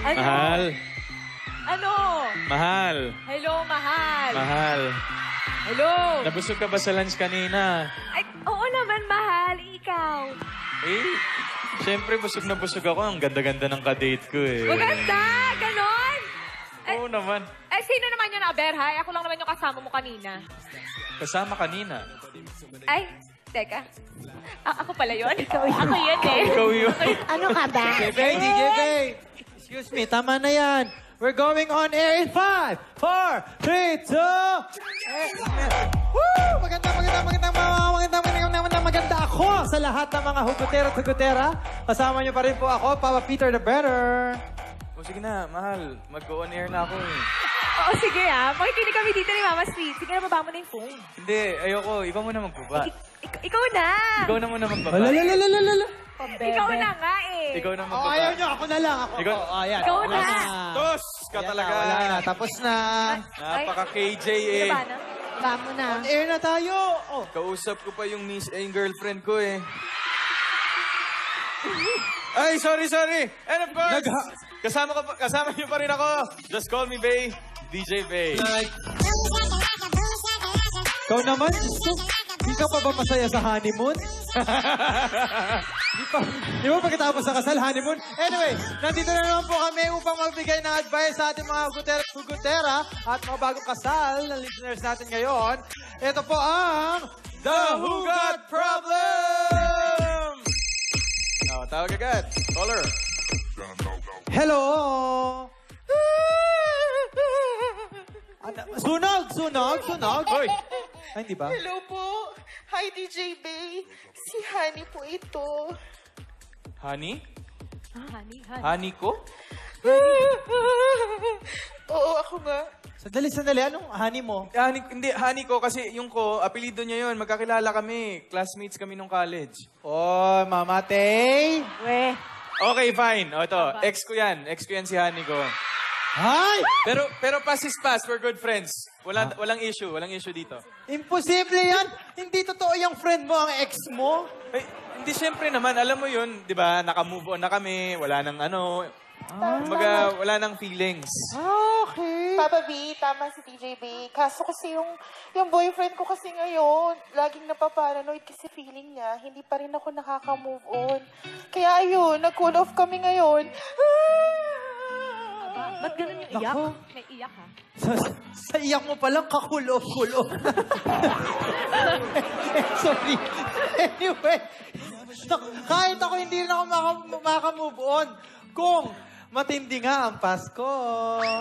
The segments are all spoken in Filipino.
Ano? Mahal. Ano? Mahal. Hello, mahal. Mahal. Hello. Nabusog ka ba sa lunch kanina? Ay, oo naman, mahal. Ikaw. Eh, siyempre busog na busog ako. Ang ganda-ganda ng kadate ko eh. Maganda! Ganon! Oo naman. Eh, sino naman yun, Aberhay? Ako lang naman yung kasama mo kanina. Kasama kanina. Ay, teka. Ako pala yun? Ikaw yun. Ako yun eh. Ikaw yun. Ano ka ba? DJ Bay! Excuse me, tama na yan. We're going on air in 5, 4, 3, 2... Woo! Maganda ako sa lahat ng mga hugutera at hugutera. Kasama niyo pa rin po ako, Papa Peter the Better. O sige na, mahal. Mag-on air na ako eh. Oo, sige ah. Makikinig kami dito ni Mama Sweet. Sige na, baba mo na yung phone. Hindi, ayoko. Ikaw muna magbaba. Ikaw na! Ikaw na muna magbaba. Ikaw na nga eh. Ikaw na magbaba. Ayaw niyo, ako na lang. Ikaw, Ayan. Ikaw na. Tos ka talaga. Wala na, tapos na. Napaka-KJ eh. Baba na. Baba mo na. On air na tayo. Oh. Kausap ko pa yung yung girlfriend ko eh. Ay, sorry. And of course, kasama niyo pa rin ako. Just call me Bay. DJ Bay. Ikaw naman, di ka pa ba masaya sa honeymoon? Di ba pagkatapos sa kasal, honeymoon? Anyway, nandito na naman po kami upang magbigay ng advice sa ating mga hugutera at mga bagong kasal na listeners natin ngayon. Ito po ang The Hugot Problem! Oh, tawag agad. Caller. Hello! Sunog! Hoy! Ay, hindi ba? Hello po. Hi, DJ Bay. Si Honey po ito. Honey? Honey. Honey ko? Oo, ako nga. Sandali. Anong honey mo? Hindi, honey ko kasi yung ko, apelido niya yun. Magkakilala kami. Classmates kami nung college. Oh, Mama Tay! We. Okay, fine. O, ito. Ex ko yan si honey ko. Hi! Pero pass is pass. We're good friends. Walang issue dito. Imposible yan! Hindi totoo yung friend mo, ang ex mo. Eh, hindi, syempre naman. Alam mo yun, di ba? Naka-move on na kami. Wala nang kumbaga, wala nang feelings. Okay. Papa B, tama si DJ Bay. Kaso kasi yung boyfriend ko kasi ngayon, laging napaparanoid kasi feeling niya, hindi pa rin ako nakaka-move on. Kaya ayun, nag-cool off kami ngayon. Ba't ganun yung iyak? Ako? May iyak ha? Sa iyak mo palang kakulof. Sorry. Anyway, kahit ako hindi rin ako makamove on kung matindi nga ang Pasko.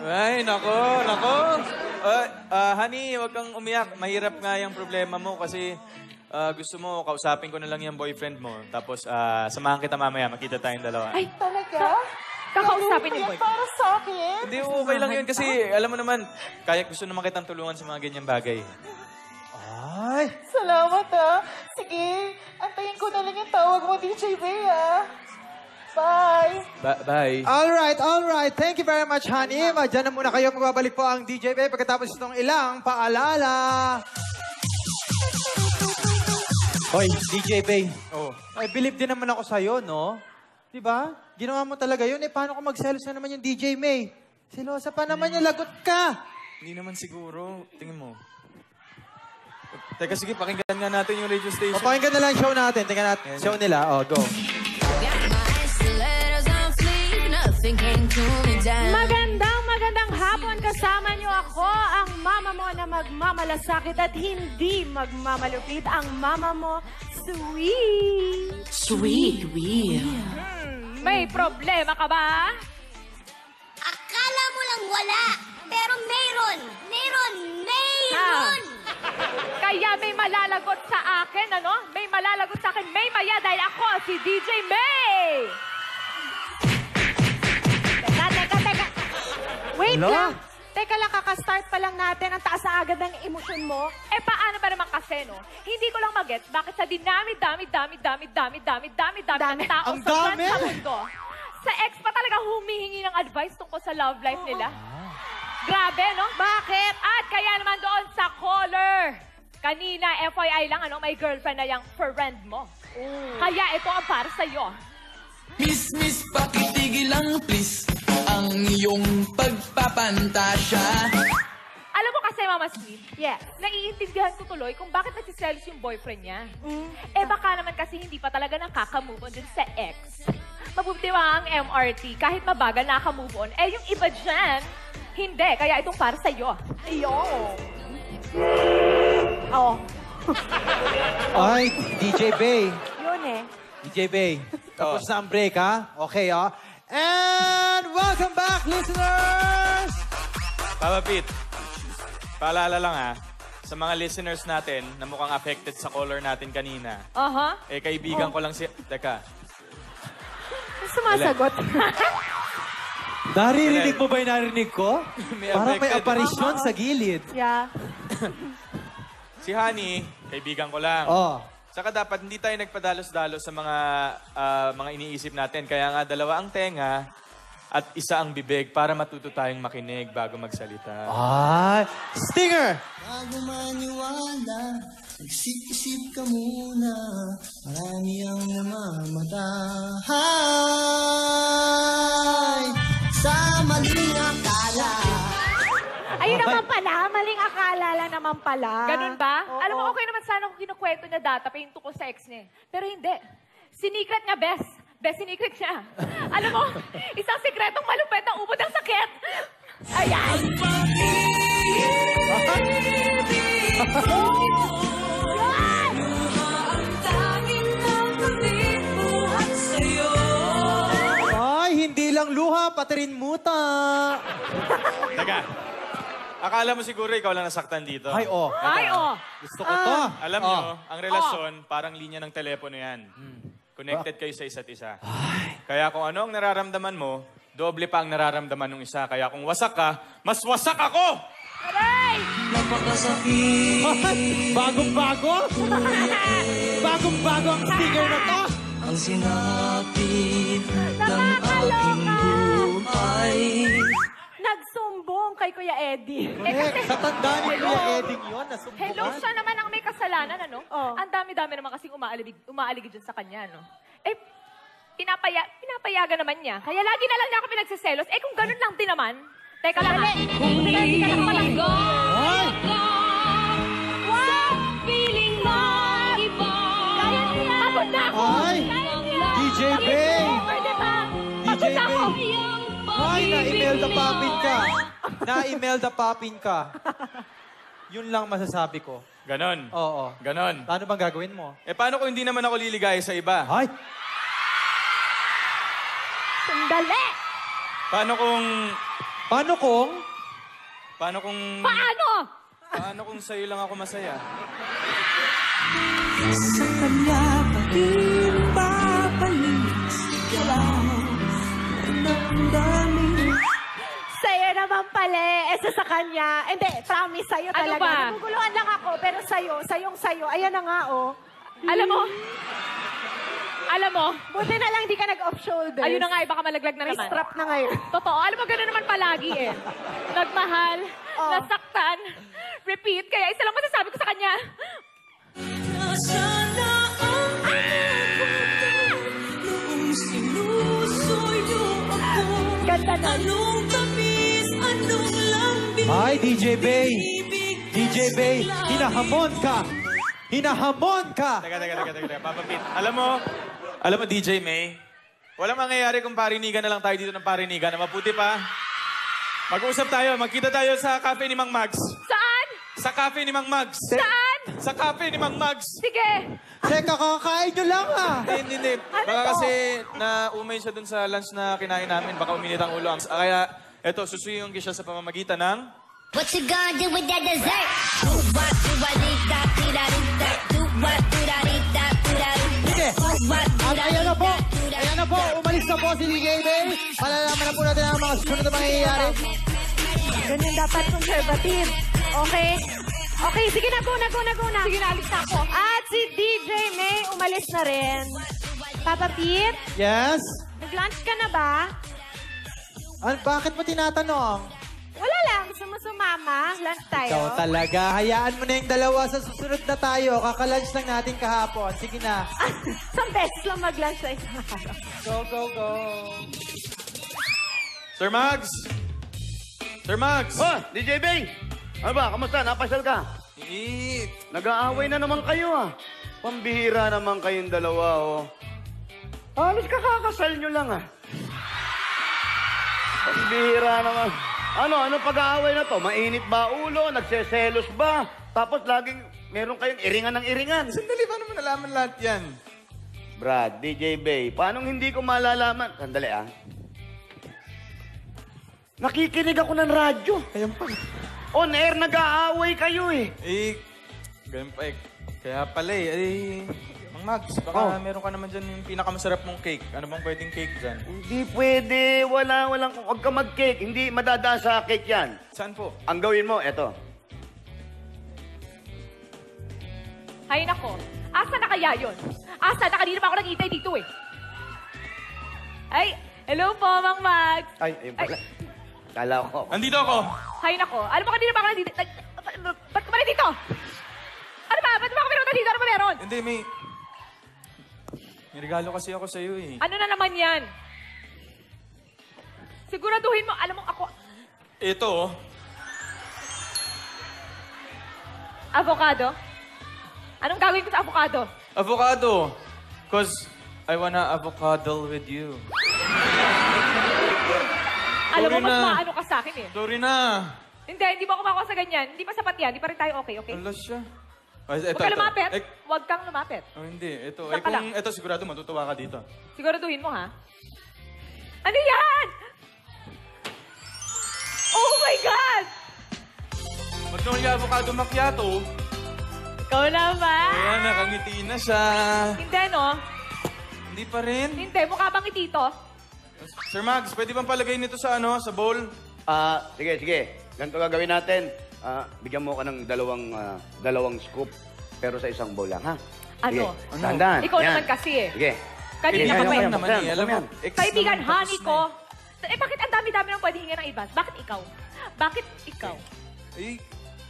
Ay, nako. Honey, huwag kang umiyak. Mahirap nga yung problema mo kasi gusto mo, kausapin ko na lang yung boyfriend mo. Tapos, samahan kita mamaya. Makita tayong dalawa. Ay, Talaga? kakausapin yung Yan boyfriend. para sa akin? Hindi, okay lang yun kasi alam mo naman, kaya gusto naman kitang tulungan sa mga ganyang bagay. Ay, Salamat Sige, antayin ko na lang yung tawag mo, DJ Bay Bye! Bye. alright. Thank you very much, honey. Diyan na muna kayo. Magbabalik po ang DJ Bay pagkatapos itong ilang paalala. Hoy, DJ Bay. Oh. Ay, believe din naman ako sa'yo, no? Diba? Ginawa mo talaga yun. Paano kung magselos na naman yung DJ May? Selosa pa naman yung lagot ka. Hindi naman siguro. Tingin mo. Teka, sige, pakinggan nga natin yung radio station. Papakinggan na lang show natin. Tingnan natin. Show nila. Oh, go. Magandang hapon. Kasama niyo ako, ang mama mo na magmamalasakit at hindi magmamalupit. Ang mama mo, sweet. Sweet wheel. May problema ka ba? Akala mo lang wala, pero mayroon. Kaya may malalagot sa akin, ano? May malalagot sa akin, May Maya, dahil ako si DJ May. Teka. Wait lang. Teka lang, kakastart pa lang natin. Ang taas na agad ng emosyon mo. Eh, paano ba naman kasi, no? Hindi ko lang mag-gets bakit sa dami tao Ang sa dami? mundo. Sa ex pa talaga humihingi ng advice tungkol sa love life nila. Grabe, no? Bakit? At kaya naman doon sa caller. Kanina, FYI lang, ano, may girlfriend na yung friend mo. Kaya ito ang para sa'yo. Miss, pakitigil lang please. ang iyong pagpapantasya. Alam mo kasi, Mama Sweet, naiintindihan ko tuloy kung bakit nagsiselos yung boyfriend niya. Eh baka naman kasi hindi pa talaga nakaka-move on dun sa ex. Mabuti ang MRT, kahit mabagal nakaka-move on. Eh yung iba dyan, hindi. Kaya itong para sa'yo. Oo. Ay, DJ Bay. Yun eh. DJ Bay. Tapos na ang break, ha? Okay, ha? And welcome back, listeners! Papa Pete, paalala lang sa mga listeners natin na mukhang affected sa caller natin kanina. Aha. Eh, kaibigan ko lang si... Teka. Sumasagot. Naririnig mo ba yung narinig ko? May Parang may affected. aparisyon sa gilid. Yeah. Si Honey, kaibigan ko lang. Oh. Saka dapat hindi tayo nagpadalos-dalos sa mga iniisip natin. Kaya nga dalawa ang tenga at isa ang bibig para matuto tayong makinig bago magsalita. Ay, Stinger! Bago maniwala, nagsip-isip ka muna. Marami ang namamatay sa maling akala. Ayun naman pala, maling akala lang naman pala. Ganun ba? Oo. Alam mo, okay naman sana kung kinukwento niya data pa yung tungkol sa ex niya. Pero hindi. Sinikret niya, Bes. Bes, sinikret niya. Alam mo, isang sikretong malupet na ubod ng sakit. Ayan! Ay, hindi lang luha, pati rin muta. Teka, akala mo siguro ikaw lang nasaktan dito. Ay, oh. Ay, oh! Gusto ko to. Alam nyo, ang relasyon, parang linya ng telepono yan. Connected kayo sa isa't isa. Kaya kung ano ang nararamdaman mo, doble pa ang nararamdaman ng isa. Kaya kung wasak ka, mas wasak ako! Aray! Napakasakit. Ay, bagong-bago? Bagong-bago ang sticker na to? Ang sinapit ng aking buhay. Nagsumbong kay Kuya Eddie. Correct. Sa tandaan ni Kuya Eding yun, nasumpungan. Hello, siya naman ang may kasalanan, ano? Oh. Ang dami-dami naman kasing umaalig dyan sa kanya, no? Eh, pinapayagan naman niya. Kaya lagi na lang niya ako pinagsiselos. Eh, kung ganun lang din naman. Teka lang, ha? Kung hindi ka lang pala. Ay! Kaya niya! Pagod na ako! Ay! Kaya niya! DJ Bay! Pwede ba? DJ Pagod na ako! Bay! Ay, na-Imelda Papin ka. Na-Imelda Papin ka. Yun lang masasabi ko. Ganon. Oo. Ganon. Paano bang gagawin mo? Eh, paano kung hindi naman ako liligaya sa iba? Ay! Sandali! Paano kung... Paano kung... Paano kung... Paano? Paano kung sa'yo lang ako masaya? Sa kanya pa rin babalik. Sigaw ng daming. Sa'yo naman pala eh. Esa sa kanya. Hindi, promise sa'yo Ano talaga. ba? Naguguluhan lang ako, pero sayong-sayo. Ayan na nga, oh. Alam mo, Buti na lang di ka nag-off shoulders. ayun na nga, baka malaglag na May naman. strap na ngayon. Totoo. Alam mo, gano'n naman palagi eh. Nagmahal, nasaktan, repeat. Kaya isa lang masasabi ko sa kanya. Nasana ang noong sinusuyo ako. Ganda na. Anong tamis, anong lambing. Ay, DJ Bay! DJ Bay, hinahamon ka! Hinahamon ka! Teka. Papa Pete, alam mo, DJ May, walang mangyayari kung parinigan na lang tayo dito ng parinigan. Na mabuti pa, mag-usap tayo, magkita tayo sa cafe ni Mang Mags. Saan? Sa cafe ni Mang Mags. Saan? Sa cafe ni Mang Mags. Sige. Teka, kakakain nyo lang Hindi. Baka kasi naumay siya dun sa lunch na kinain namin. Baka uminit ang ulo. Kaya, eto, susuyong siya sa pamamagitan ng... What you gonna do with that dessert? Do what, do what, do that, do that, do that. Do what, do that, do that, do that. Sige! Do what, do At that, ayan na do po! that, do that. Ayan na po! Umalis na po si DJ Bay! Malalaman na po natin ang mga susunod na mangyayari. Ganyan dapat conservative. Okay? Okay, sige na, go na. Sige na, alis na ako. At si DJ May umalis na rin. Papa Pete, Yes? nag-lunch ka na ba? Bakit mo tinatanong? Wala lang, gusto mo sumama. Lunch tayo. Ikaw talaga. Hayaan mo na yung dalawa sa susunod na tayo. Kakalunch lang natin kahapon. Sige na. Isang beses lang mag-lunch sa isang araw. Go. Sir Mags! Sir Mags! Oh, DJ Bay! Ano ba? Kamusta? Napasyal ka? Nag-aaway na naman kayo, ah. Pambihira naman kayong dalawa, oh. Halos kakakasal nyo lang, ah. Pambihira naman. Ano pag-aaway na to? Mainit ba ulo? Nagseselos ba? Tapos laging meron kayong iringan ng iringan. Sandali, paano mo nalaman lahat yan? Brad, DJ Bay, paano hindi ko malalaman? Sandali, ah. Nakikinig ako ng radyo. Ayan pa. On air, nag-aaway kayo, eh. Ganun pa eh. Kaya pala eh. Mang Mags, baka meron ka naman dyan yung pinakamasarap mong cake. Ano bang pwedeng cake dyan? Hindi pwede. Huwag ka mag-cake. Hindi madada sa cake yan. Saan po? Ang gawin mo, eto. Hay nako. Asa na kaya yun? Asa na? Kanina pa ako nag-iintay dito eh. Ay, hello po, Mang Mags. Ay, ayun pala. Kala ko. Andito ako! Hay nako. Alam mo kanina pa ako nandito. Ba't ka ba nandito? Ano ba? Ba't ba ako meron dito? Ano ba meron? Hindi, may regalo kasi ako sa'yo eh. Ano na naman yan? Siguraduhin mo, alam mo ako, Ito oh. avocado? Anong gawin ko sa avocado? Avocado. Cause I wanna avocado with you. Alam mo, Sorry mas na. maano ka sa akin eh. Sorry na. Hindi mo ako makuha sa ganyan. Hindi pa sapat yan. Hindi pa rin tayo okay, okay? Alas siya. Huwag ka lumapit. Huwag kang lumapit. Oh, hindi. Ito. Saan ka lang? Ito sigurado matutuwa ka dito. Siguraduhin mo, ha? Ano yan? Oh my God! Magnolia avocado macchiato. Ikaw naman. Ayan, nakangiti na siya. Hindi, no? Hindi pa rin. Hindi. Mukha bang itito? Sir Mags, pwede bang palagay nito sa sa bowl? Sige. Ganito gagawin natin. Bigyan mo ka ng dalawang scoop. Pero sa isang bowl lang, ha? Ano? Sige. Dahan-dahan. Ikaw Yan. naman kasi eh. Sige. Kanina pa Kaibigan ba ko yun? naman eh. Alam mo, ex Kaibigan, naman, honey tapos ko. na Bakit ang dami-dami nang pwede hingin ng advance? Bakit ikaw? Bakit ikaw?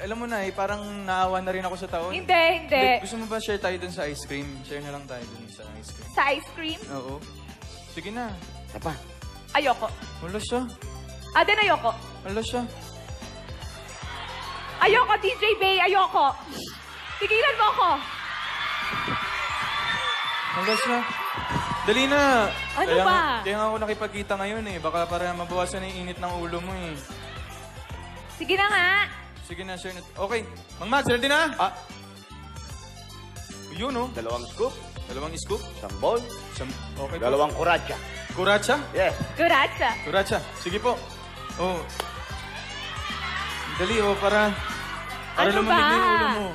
alam mo na parang naawa na rin ako sa taon. Hindi. Gusto mo ba share tayo dun sa ice cream? Share na lang tayo dun sa ice cream. Sa ice cream? Oo. Sige na. Apa? Ayoko. Wala siya. Din ayoko. Wala siya. Ayoko, DJ Bay. Ayoko. Tigilan mo ako. Wala siya. Dali na. Ano kaya ba? Kaya nga ako nakipagkita ngayon eh. Baka para mabawasan na yung init ng ulo mo eh. Sige na nga. Sige na, share na. Okay. Mang Mads, ready na? Yun oh. Dalawang scoop. Dalawang scoop. Isang bowl. Okay po. Dalawang kuratsa. Kuratsa? Yes. Kuratsa. Kuratsa. Sige po. Oh. Dali oh, para Ano lumamig ba? na yung ulo mo.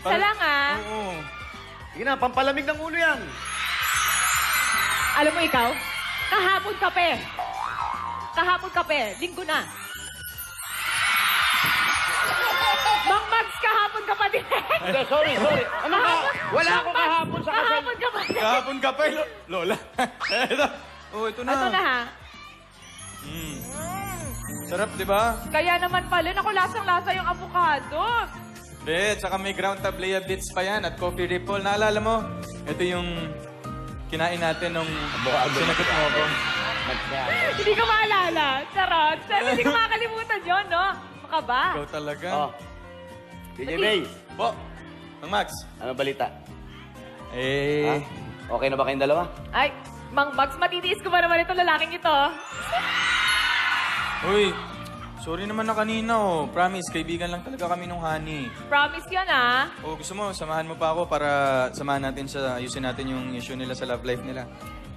Isa lang ah. Oo. Sige na, pampalamig ng ulo yan. Alam mo ikaw, kahapon kape. Kahapon kape. Linggo na. Mang Mags, kahapon ka pa din. Hindi, sorry. Ano ka? Wala ako kahapon sa kasal. Kahapon ka pa din. Kahapon ka pa, Lola. ito. Oh, ito na. Ito na ha. Sarap, di ba? Kaya naman pala, naku, lasang-lasa yung avocado. Bet, saka may ground tablea bits pa yan at coffee ripple. Naalala mo? Ito yung kinain natin nung sinagot mo ako. Hindi ko maalala. Charot. Pero hindi ko makakalimutan yun, no? Maka ba? Ikaw talaga. Oh. DJ Bay, Po, Mang Max. ano balita? Eh, Okay na ba kayong dalawa? Ay, Mang Mags, matitiis ko ba naman itong lalaking ito? uy, sorry naman na kanina oh. Promise, kaibigan lang talaga kami nung honey. Promise yan, ah. O gusto mo, samahan mo pa ako para samahan natin siya, ayusin natin yung issue nila sa love life nila.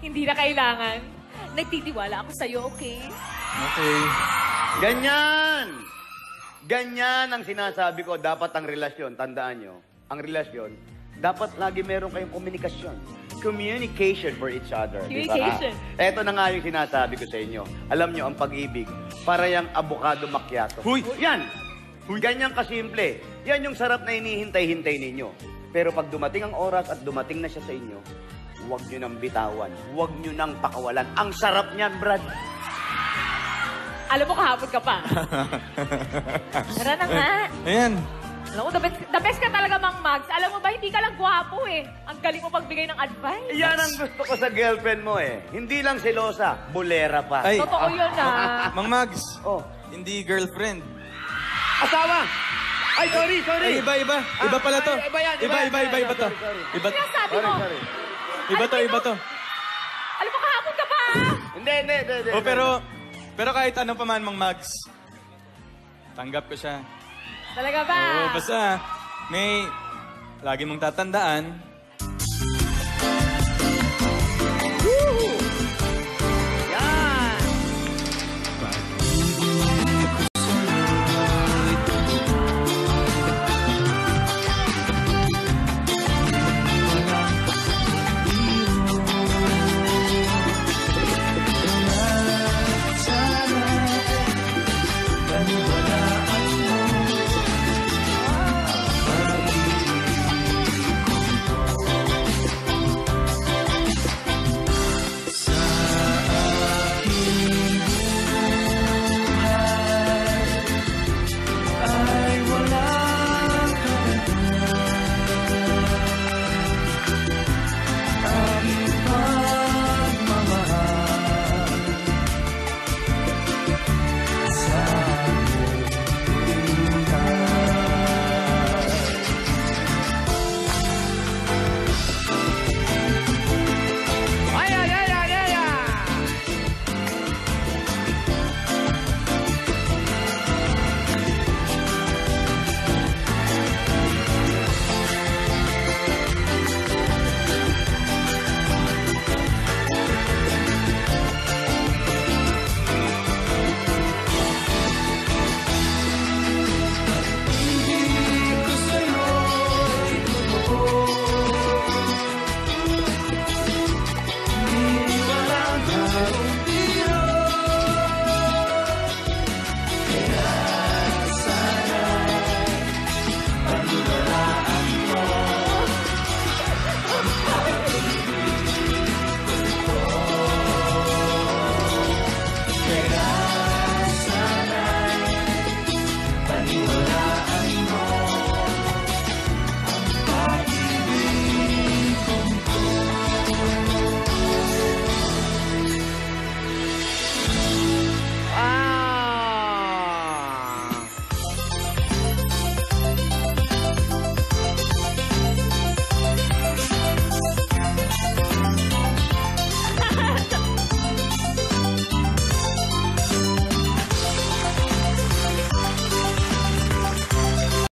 Hindi na kailangan. Nagtitiwala ako sa'yo, okay? Okay. Ganyan ang sinasabi ko, dapat ang relasyon, tandaan nyo, ang relasyon, dapat lagi meron kayong komunikasyon. Communication for each other. Communication. Diba? Eto na nga yung sinasabi ko sa inyo. Alam nyo, ang pag-ibig, para yung avocado macchiato. Huy! Yan! Ganyan kasimple. Yan yung sarap na hinihintay-hintay ninyo. Pero pag dumating ang oras at dumating na siya sa inyo, huwag nyo nang bitawan. Huwag nyo nang pakawalan. Ang sarap niyan, Brad. Alam mo, kahapon ka pa. Tara na nga. Ayan. Alam mo, the best ka talaga, Mang Mags. Alam mo ba, hindi ka lang gwapo eh. Ang galing mo pagbigay ng advice. Yan ang gusto ko sa girlfriend mo eh. Hindi lang selosa, bulera pa. Ay, Totoo yun ah. Mang Mags, Oh, hindi girlfriend. asawa! Ay, sorry. Ay, iba. Iba pala to. Ay, iba yan, Iba to. Sorry. Iba, Sabi mo, iba to. alam mo kahapon ka pa ah. Hindi. Oh, pero kahit ano pa man, Mang Mags, tanggap ko siya. Talaga ba? Oo, basta may lagi mong tatandaan,